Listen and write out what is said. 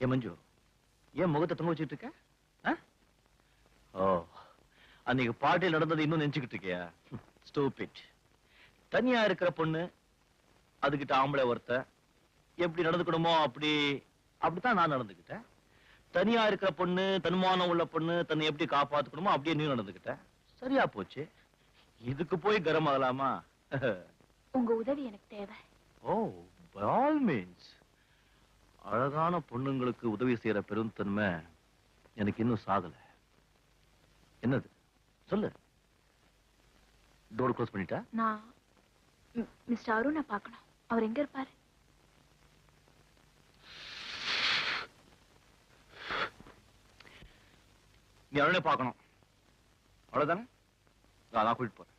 ஏன் மஞ்சு, ஏன் முகத்தை தொங்க வச்சுட்டு இருக்க? ஓ, அன்னைக்கு பார்ட்டியில் நடந்தது இன்னும் நினைச்சுக்கிட்டு இருக்கியா? ஸ்டூபிட். தனியா இருக்கிற பொண்ணு அதுகிட்ட ஆம்பளை ஒருத்த எப்படி நடந்துக்கணுமோ அப்படித்தான் நான் நடந்துக்கிட்டேன். தனியா இருக்கிற பொண்ணு, தன்மானம் உள்ள பொண்ணு தன்னை எப்படி காப்பாத்துக்கணுமோ அப்படியே நீ நடந்துக்கிட்ட. சரியா போச்சு. இதுக்கு போய் கரம் ஆகலாமா? உங்க உதவி எனக்கு தேவை. ஓ, by all means. அழகான பொண்ணுங்களுக்கு உதவி செய்யற பெருந்தன்மை எனக்கு இன்னும் சாகல. என்னது சொல்லு. டோர் க்ளோஸ் பண்ணிட்டா? நான் மிஸ்டர் அருணை பார்க்கணும். அவர் எங்க இருப்பாரு? நீ அருணை பார்க்கணும், அவ்வளவுதானே? நான் கூட்டிட்டு போறேன்.